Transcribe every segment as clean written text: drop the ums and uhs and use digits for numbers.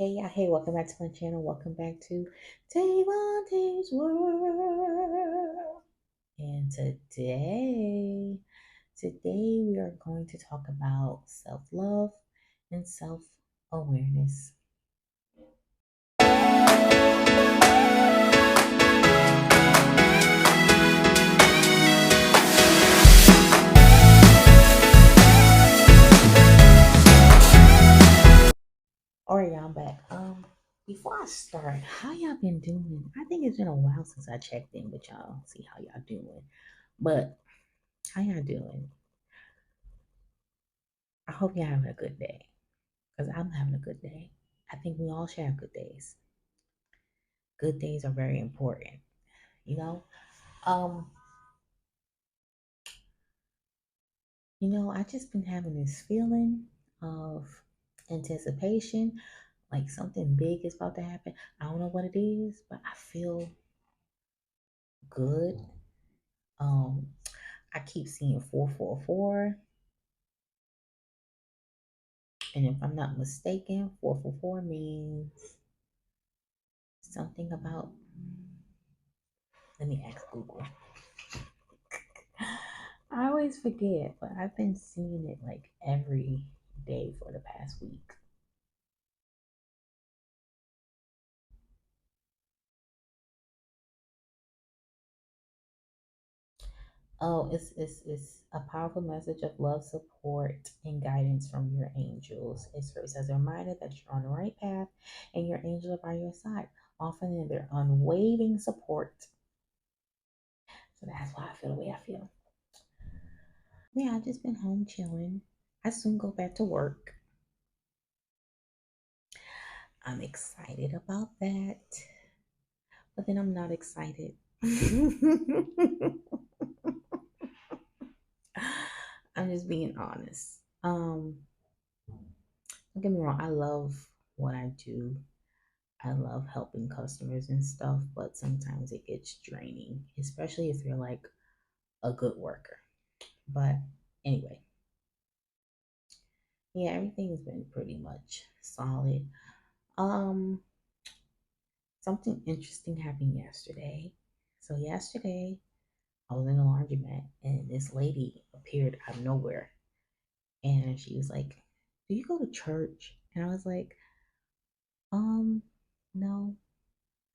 Hey, welcome back to my channel. Welcome back to Davante's World. And today we are going to talk about self-love and self-awareness. All right, y'all, I'm back. Before I start, how y'all been doing? I think it's been a while since I checked in with y'all, see how y'all doing. But how y'all doing? I hope y'all having a good day, because I'm having a good day. I think we all should have good days. Good days are very important, you know. Um, I just been having this feeling of anticipation, like something big is about to happen. I don't know what it is, but I feel good. Um, I keep seeing 444, and if I'm not mistaken, 444 means something about. Let me ask Google. I always forget, but I've been seeing it like every day for the past week. Oh, it's a powerful message of love, support, and guidance from your angels. It serves as a reminder that you're on the right path and your angels are by your side, often in their unwavering support. So that's why I feel the way I feel. Yeah, I've just been home chilling. I soon go back to work. I'm excited about that, but then I'm not excited. I'm just being honest. Don't get me wrong, I love what I do. I love helping customers and stuff, but sometimes it gets draining, especially if you're like a good worker. But anyway, yeah, everything's been pretty much solid. Um, Something interesting happened yesterday. So yesterday, I was in a laundromat and this lady appeared out of nowhere, and she was like, "Do you go to church?" And I was like, no,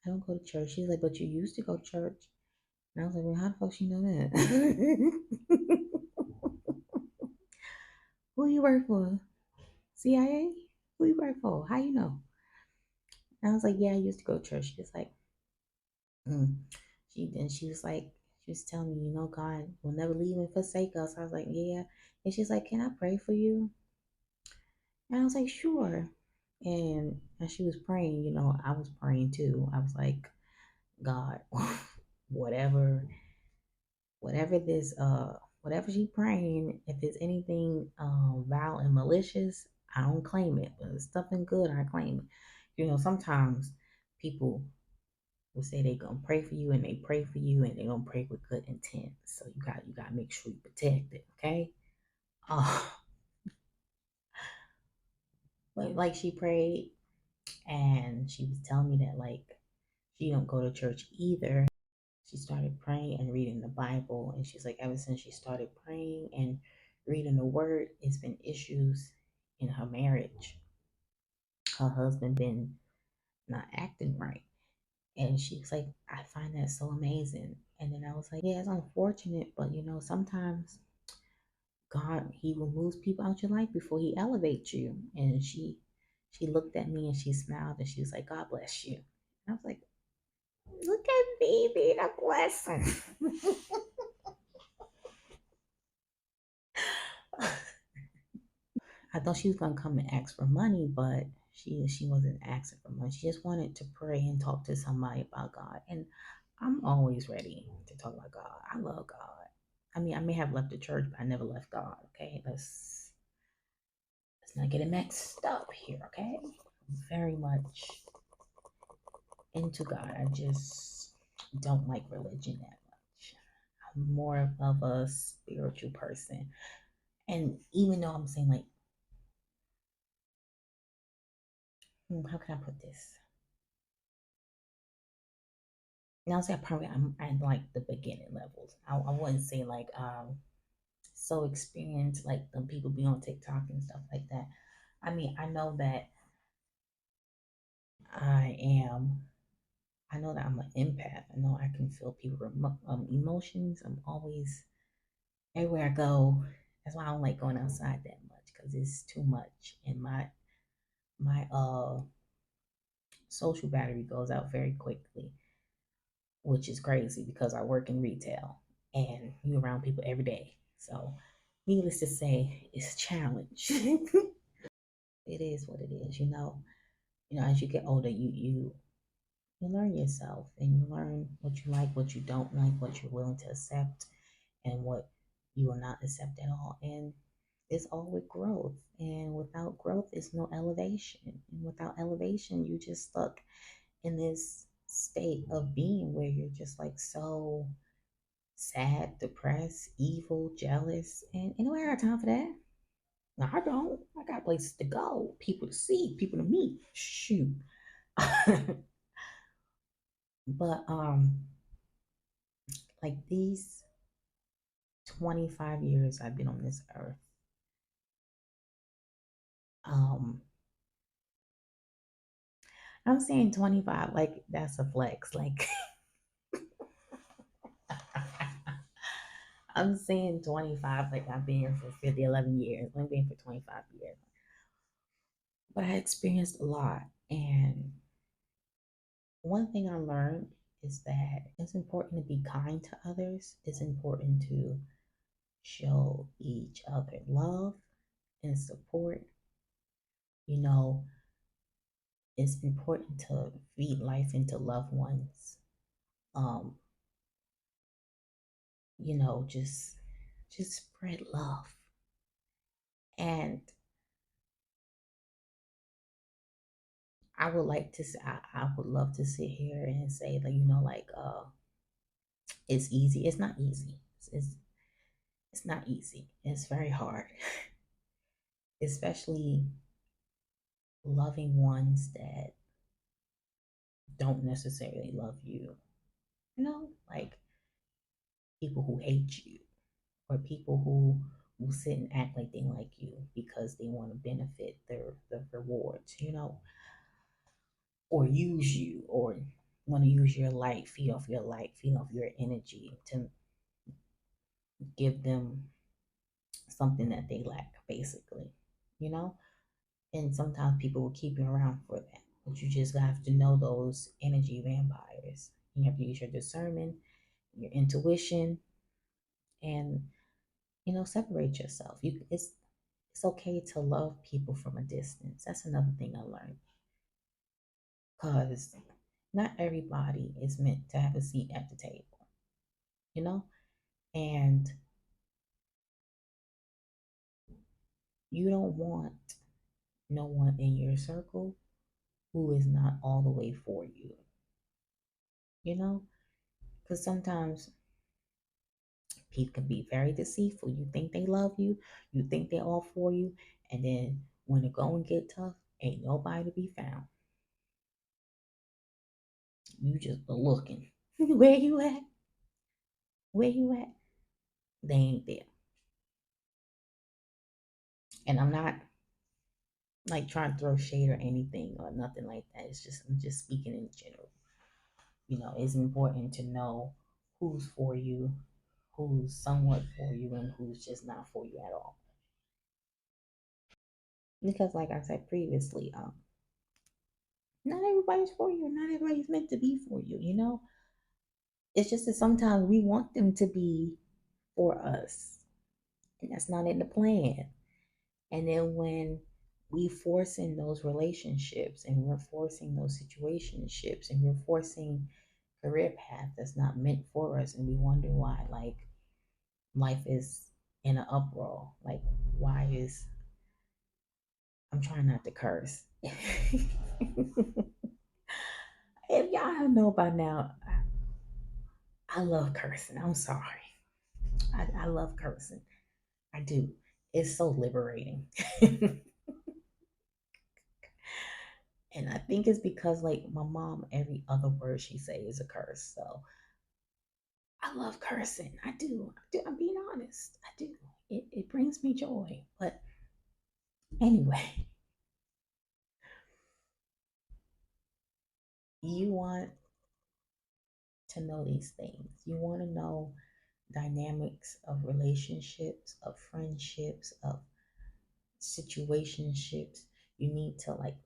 I don't go to church." She's like, "But you used to go to church." And I was like, "Well, how the fuck she know that?" Who you work for? CIA? Who you work for? How you know? And I was like, "Yeah, I used to go to church." She was like, mm. She was like, she was telling me, God will never leave and forsake us. I was like, "Yeah." And she's like, "Can I pray for you?" And I was like, "Sure." And as she was praying, I was praying too. I was like, "God, whatever whatever this whatever she praying, if it's anything vile and malicious, I don't claim it. But if it's something good, I claim it." Sometimes people will say they gonna pray for you and they pray for you and they gonna pray with good intent. So you gotta make sure you protect it, okay? uh, but like she prayed and she was telling me that like she don't go to church either. She started praying and reading the Bible, and she's like, ever since she started praying and reading the Word, it's been issues in her marriage. Her husband been not acting right, and she's like, "I find that so amazing." And then I was like, "Yeah, it's unfortunate, but sometimes God He removes people out your life before He elevates you." And she looked at me and she smiled and she was like, "God bless you." And I was like, "Look at me being a blessing." I thought she was gonna come and ask for money, but she wasn't asking for money. She just wanted to pray and talk to somebody about God. And I'm always ready to talk about God. I love God. I mean, I may have left the church, but I never left God. Okay, let's not get it mixed up here. Okay, I'm very much into God. I just don't like religion that much. I'm more of a spiritual person. And even though I'm saying like how can I put this? Now, say probably I'm at like the beginning levels. I wouldn't say like so experienced like the people be on TikTok and stuff like that. I mean, I know that I am. I know that I'm an empath. I know I can feel people emotions. I'm always everywhere I go. That's why I don't like going outside that much because it's too much, and my social battery goes out very quickly, which is crazy because I work in retail and you around people every day. So, needless to say, it's a challenge. It is what it is, you know. You know, as you get older, you learn yourself and you learn what you like, what you don't like, what you're willing to accept, and what you will not accept at all. And it's all with growth. And without growth, there's no elevation. And without elevation, you just stuck in this state of being where you're just like so sad, depressed, evil, jealous, and anybody got time for that? No, I don't. I got places to go, people to see, people to meet. Shoot. But like these 25 years I've been on this earth, um, I'm saying 25 like that's a flex. Like I'm saying 25 like I've been here for 50, 11 years. I've been here for 25 years. But I experienced a lot. And one thing I learned is that it's important to be kind to others. It's important to show each other love and support. You know, it's important to feed life into loved ones. Um, you know, just spread love. And I would like to say, I would love to sit here and say that, you know, like it's easy. It's not easy. It's not easy. It's very hard, especially loving ones that don't necessarily love you. You know, like people who hate you or people who will sit and act like they like you because they want to benefit their rewards, you know, or use you or want to use your light, feed off your energy to give them something that they lack, basically, you know? And sometimes people will keep you around for that. But you just have to know those energy vampires. You have to use your discernment, your intuition, and separate yourself. It's okay to love people from a distance. That's another thing I learned. Because not everybody is meant to have a seat at the table, you know? And you don't want no one in your circle who is not all the way for you, you know? Because sometimes people can be very deceitful. You think they love you, you think they're all for you, and then when the going get tough, ain't nobody to be found. You just looking. Where you at? Where you at? They ain't there. And I'm not like trying to throw shade or anything or nothing like that. I'm just speaking in general. You know, it's important to know who's for you, who's somewhat for you, and who's just not for you at all. Because, like I said previously, not everybody's for you. Not everybody's meant to be for you. You know, it's just that sometimes we want them to be for us, and that's not in the plan. And then when we force in those relationships and we're forcing those situationships and we're forcing career path that's not meant for us and we wonder why like life is in an uproar. Like why is I'm trying not to curse. If y'all don't know by now, I love cursing. I'm sorry. I love cursing. I do. It's so liberating. And I think it's because like my mom, every other word she say is a curse. So I love cursing. I do. I do. I'm being honest. I do. It brings me joy. But anyway, you want to know these things. You want to know dynamics of relationships, of friendships, of situationships. You need to like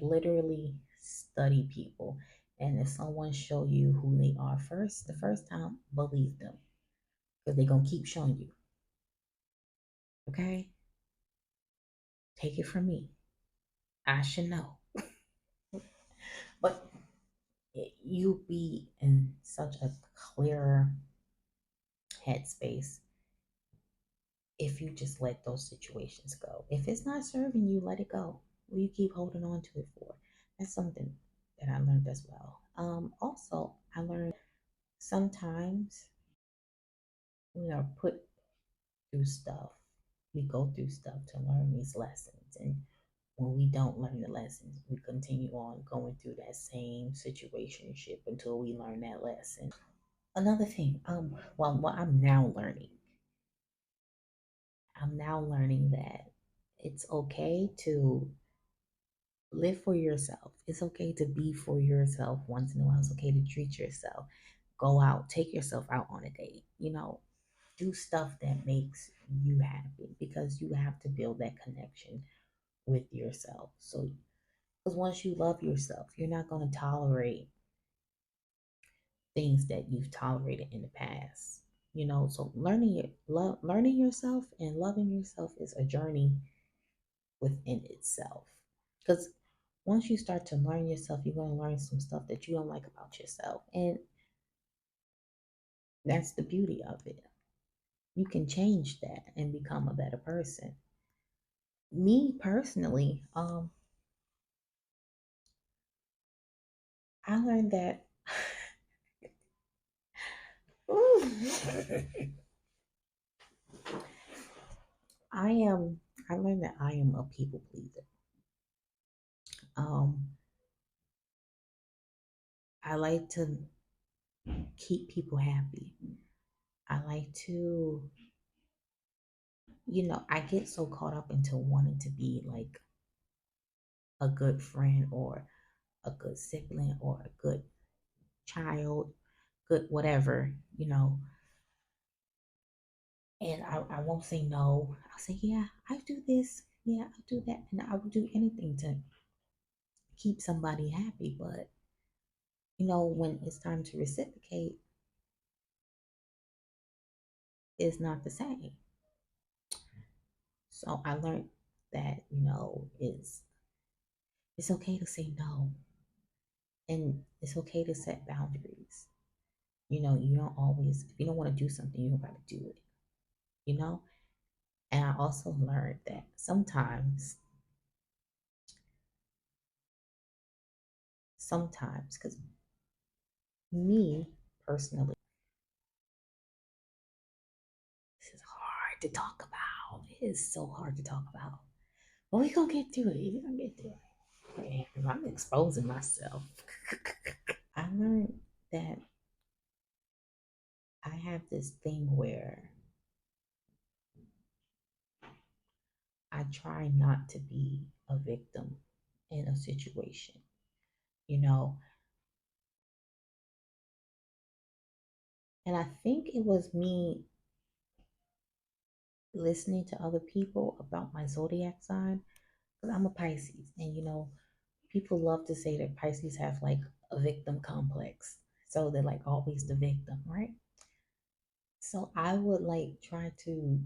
literally study people. And if someone show you who they are first, the first time, believe them. Because they're gonna keep showing you. Okay? Take it from me. I should know. But you'll be in such a clearer headspace if you just let those situations go. If it's not serving you, let it go. What do you keep holding on to it for? That's something that I learned as well. Also, I learned sometimes we are put through stuff. We go through stuff to learn these lessons. And when we don't learn the lessons, we continue on going through that same situationship until we learn that lesson. Another thing, well, what I'm now learning that it's okay to live for yourself. It's okay to be for yourself once in a while. It's okay to treat yourself. Go out, take yourself out on a date. Do stuff that makes you happy because you have to build that connection with yourself. So, because once you love yourself, you're not going to tolerate things that you've tolerated in the past. So learning yourself and loving yourself is a journey within itself. Because once you start to learn yourself, you're going to learn some stuff that you don't like about yourself. And that's the beauty of it. You can change that and become a better person. Me personally, I learned that I am I learned that I am a people pleaser. Um, I like to keep people happy. I like to, I get so caught up into wanting to be like a good friend or a good sibling or a good child, good whatever, and I won't say no. I'll say, yeah, I do this. Yeah, I'll do that. And I will do anything to keep somebody happy. But, when it's time to reciprocate, it's not the same. So I learned that, it's okay to say no. And it's okay to set boundaries. You don't always, if you don't want to do something, you don't got to do it, you know? And I also learned that sometimes, because me personally, this is hard to talk about. It is so hard to talk about. But we're going to get through it. We're going to get through it. Man, I'm exposing myself. I learned that I have this thing where I try not to be a victim in a situation. You know, And I think it was me listening to other people about my zodiac sign because I'm a Pisces, and people love to say that Pisces have like a victim complex, so they're like always the victim, right? So I would like try to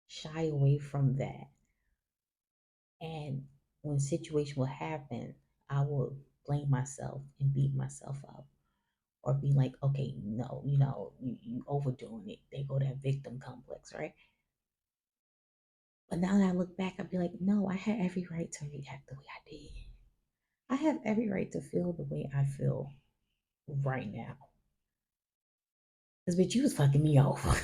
shy away from that, and when situation will happen, I will blame myself and beat myself up. Or be like, okay, no, you overdoing it. They go that victim complex, right? But now that I look back, I'd be like, no, I had every right to react the way I did. I have every right to feel the way I feel right now. Because, bitch, you was fucking me over.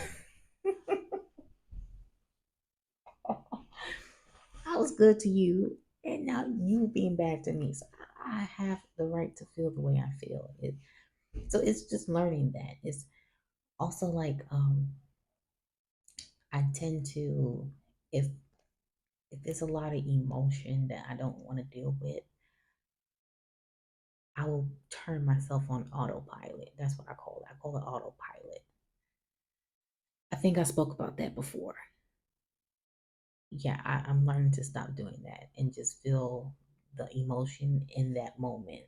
I was good to you. And now you being bad to me. So I have the right to feel the way I feel. So it's just learning that. It's also like I tend to if if there's a lot of emotion that I don't want to deal with, I will turn myself on autopilot. That's what I call it. I call it autopilot. I think I spoke about that before. Yeah, I'm learning to stop doing that and just feel the emotion in that moment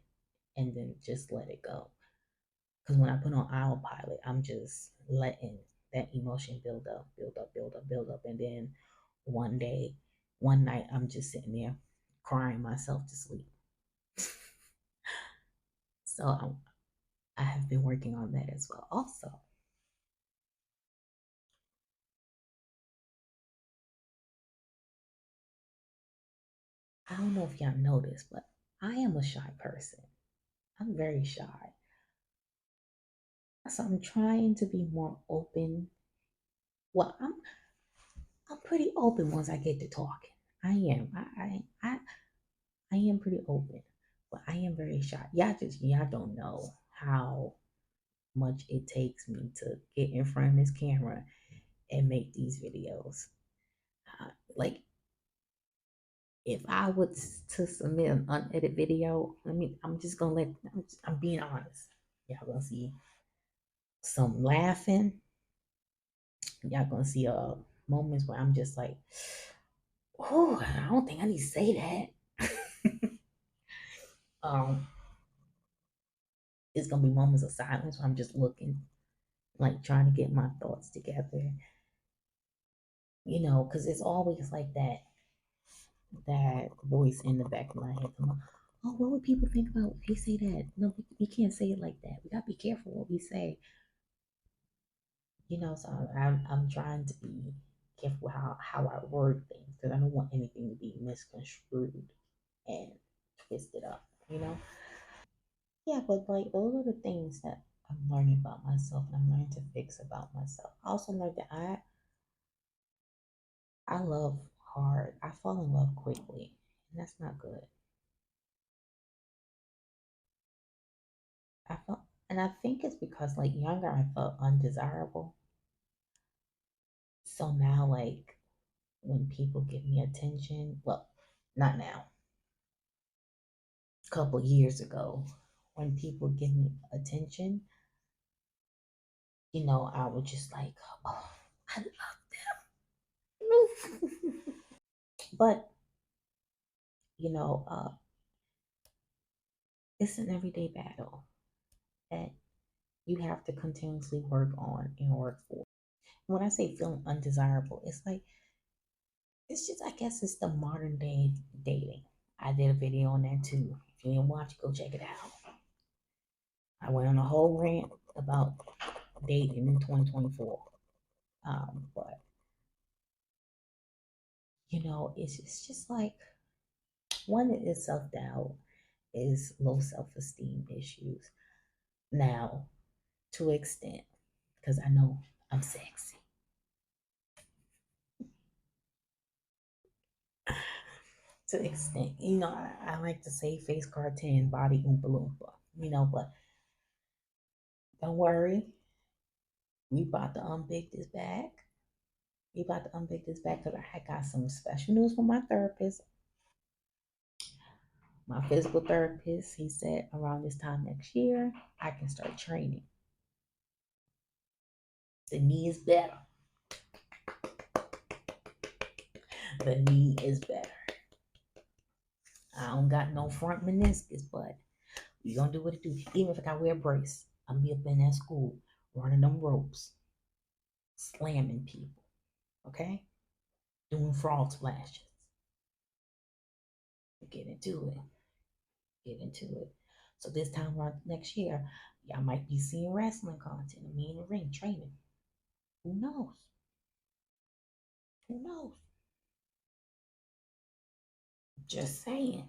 and then just let it go. Because when I put on autopilot, I'm just letting that emotion build up, build up, build up, build up. And then one day, one night, I'm just sitting there crying myself to sleep. So I have been working on that as well. Also, I don't know if y'all noticed, but I am a shy person. I'm very shy. So I'm trying to be more open. Well, I'm pretty open once I get to talking. I am. I am pretty open, but I am very shy. Y'all don't know how much it takes me to get in front of this camera and make these videos. Like if I was to submit an unedited video, I'm just gonna I'm being honest. Y'all gonna see some laughing. Y'all gonna see moments where I'm just like, oh, I don't think I need to say that. um, it's gonna be moments of silence where I'm just looking, like trying to get my thoughts together, because it's always like that voice in the back of my head. Oh, what would people think about if they say that? No, we can't say it like that. We gotta be careful what we say. So I'm trying to be careful how I word things because I don't want anything to be misconstrued and twisted up. Yeah, but like those are the things that I'm learning about myself and I'm learning to fix about myself. I also learned that I love hard. I fall in love quickly, and that's not good. I felt, and I think it's because like younger I felt undesirable. So now like when people give me attention, well, not now, a couple years ago, when people give me attention, I was just like, oh, I love them. But you know, uh, it's an everyday battle that you have to continuously work on and work for. When I say feeling undesirable, it's like it's just I guess it's the modern day dating. I did a video on that too. If you didn't watch it, go check it out. I went on a whole rant about dating in 2024. But it's just like one is self doubt, is low self esteem issues. Now, to an extent, because I know I'm sexy. To an extent, I like to say face card 10, body oompa loompa, but don't worry, we about to unbig this bag. We about to unbig this bag because I got some special news from my therapist. My physical therapist, he said around this time next year, I can start training. The knee is better. The knee is better. I don't got no front meniscus, but we gonna do what it do. Even if I gotta wear a brace, I'm be up in that school running them ropes, slamming people, okay? Doing frog splashes. Get into it. Get into it. So this time around next year, y'all might be seeing wrestling content of me in the ring training. Who knows? Who knows? Just saying.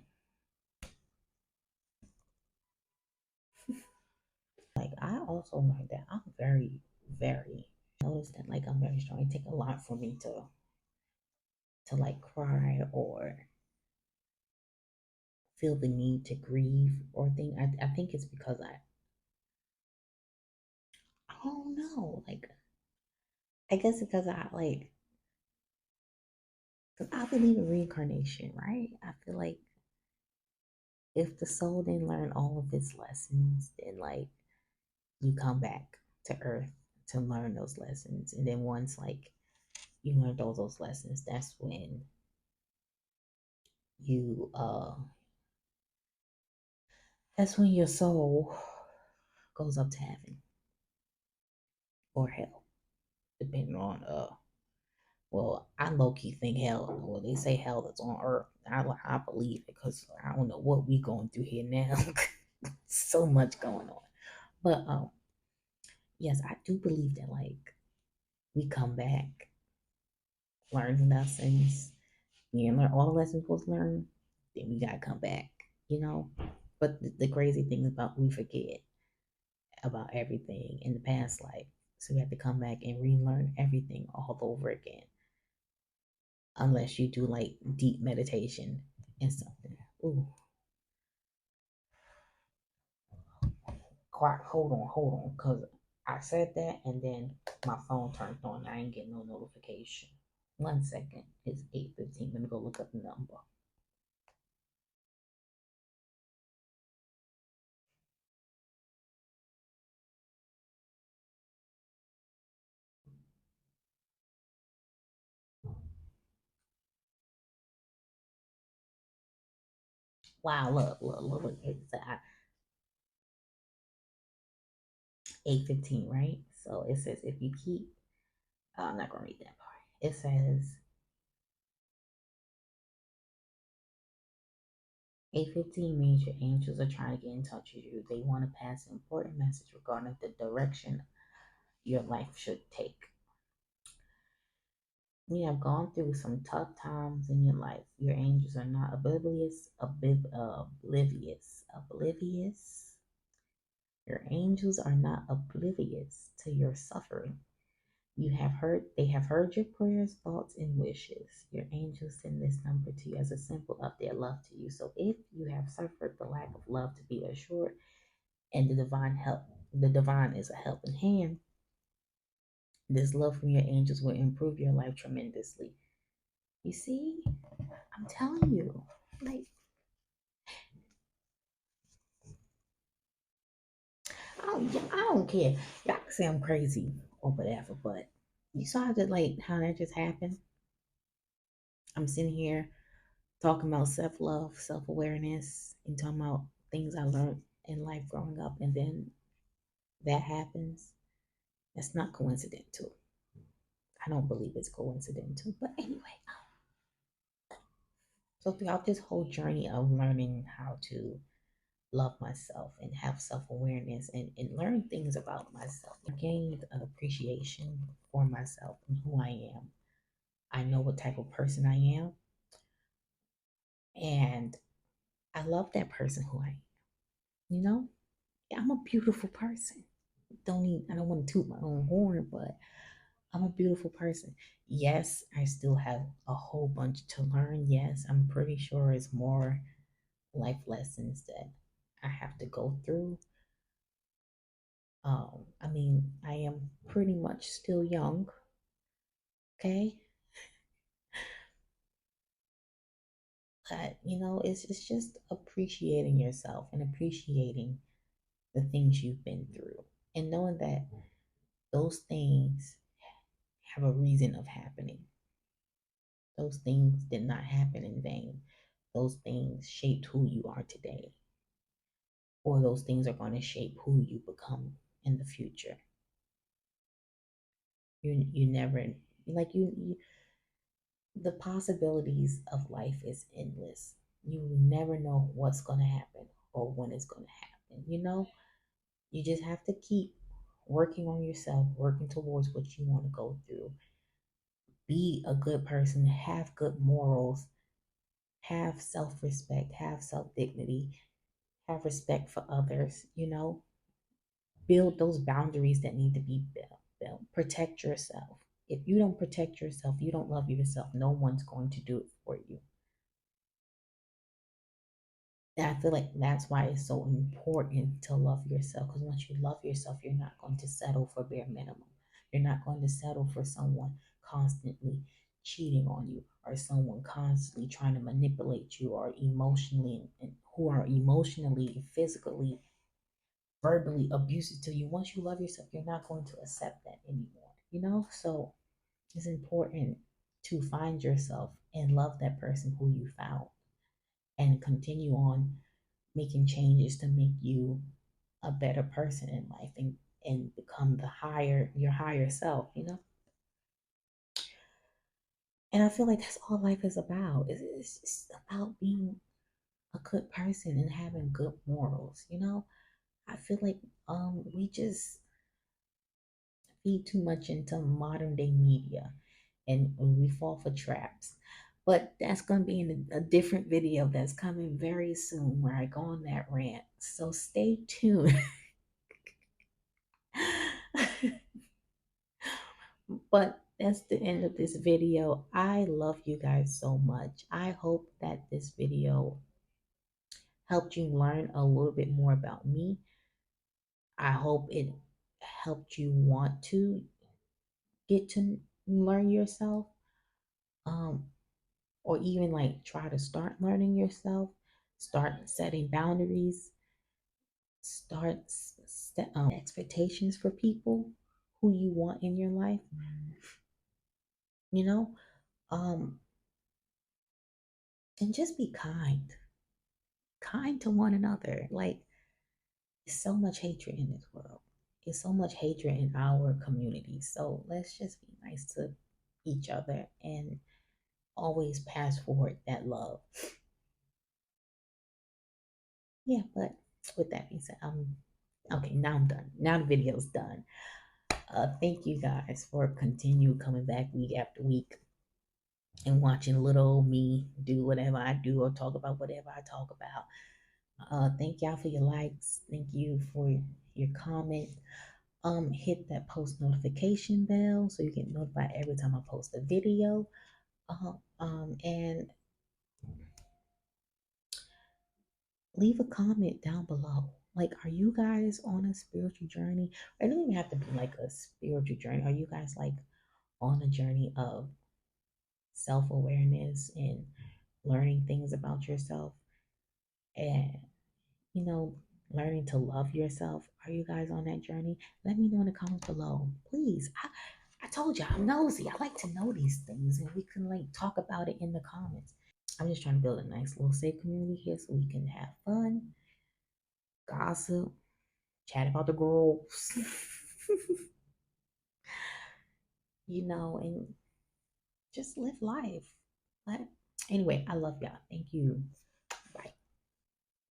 Like I also learned that I'm very, very notice that like I'm very strong. It take a lot for me to like cry or feel the need to grieve or think. I think it's because I don't know. Like I guess because I like because I believe in reincarnation, right? I feel like if the soul didn't learn all of its lessons, then like you come back to earth to learn those lessons. And then once like you learned all those lessons, you that's when your soul goes up to heaven or hell, depending on well, I low key think hell. Well, they say hell is on earth. I believe it because I don't know what we going through here now. So much going on. But yes, I do believe that like we come back, learn lessons, we learn all the lessons we're supposed to learn, then we gotta come back, you know. But the crazy thing is about we forget about everything in the past life, so we have to come back and relearn everything all over again, unless you do like deep meditation and something. Ooh, quiet. Hold on, cause I said that and then my phone turned on. I ain't getting no notification. 1 second. It's 8:15. Let me go look up the number. Wow, look. It's 8:15, right? So it says if you keep. I'm not gonna read that part. It says 8:15 means your angels are trying to get in touch with you. They want to pass an important message regarding the direction your life should take. You have gone through some tough times in your life. Your angels are not oblivious. Your angels are not oblivious to your suffering. They have heard your prayers, thoughts, and wishes. Your angels send this number to you as a symbol of their love to you. So if you have suffered the lack of love to be assured, and the divine is a helping hand, this love from your angels will improve your life tremendously. You see, I'm telling you, like I don't care. Y'all can say I'm crazy or whatever, but you saw that like how that just happened. I'm sitting here talking about self love, self awareness, and talking about things I learned in life growing up, and then that happens. That's not coincidental. I don't believe it's coincidental. But anyway, so throughout this whole journey of learning how to love myself and have self awareness and learn things about myself, I gained an appreciation for myself and who I am. I know what type of person I am, and I love that person who I am. You know, yeah, I'm a beautiful person. I don't want to toot my own horn, but I'm a beautiful person. Yes, I still have a whole bunch to learn. Yes, I'm pretty sure it's more life lessons that I have to go through. I mean, I am pretty much still young, okay? But it's just appreciating yourself and appreciating the things you've been through and knowing that those things have a reason of happening. Those things did not happen in vain. Those things shaped who you are today, or those things are going to shape who you become in the future. You never like you the possibilities of life is endless. You never know what's going to happen or when it's going to happen. You just have to keep working on yourself, working towards what you want to go through. Be a good person, have good morals, have self respect, have self dignity, have respect for others, build those boundaries that need to be built. Protect yourself. If you don't protect yourself, you don't love yourself, no one's going to do it for you. And I feel like that's why it's so important to love yourself. Because once you love yourself, you're not going to settle for bare minimum. You're not going to settle for someone constantly cheating on you or someone constantly trying to manipulate you or emotionally and who are emotionally, physically, verbally abusive to you. Once you love yourself, you're not going to accept that anymore. So it's important to find yourself and love that person who you found and continue on making changes to make you a better person in life and become your higher self. And I feel like that's all life is about. It's about being a good person and having good morals. I feel like we just feed too much into modern day media and we fall for traps. But that's going to be in a different video that's coming very soon where I go on that rant. So stay tuned. But that's the end of this video. I love you guys so much. I hope that this video helped you learn a little bit more about me. I hope it helped you want to get to learn yourself. Um, or even like try to start learning yourself, start setting boundaries, start set expectations for people who you want in your life, you know, um, and just be kind to one another. Like, there's so much hatred in this world. There's so much hatred in our community. So let's just be nice to each other and always pass forward that love. Yeah, but with that being said, okay. Now I'm done. Now the video's done. Thank you guys for continue coming back week after week and watching little old me do whatever I do or talk about whatever I talk about. Thank y'all for your likes. Thank you for your comment. Hit that post notification bell so you get notified every time I post a video. And leave a comment down below. Like, are you guys on a spiritual journey? It doesn't even have to be like a spiritual journey. Are you guys like on a journey of self awareness and learning things about yourself and, you know, learning to love yourself? Are you guys on that journey? Let me know in the comments below. Please. I told you I'm nosy. I like to know these things and we can like talk about it in the comments. I'm just trying to build a nice little safe community here so we can have fun, gossip, chat about the girls, and just live life. But anyway, I love y'all. Thank you.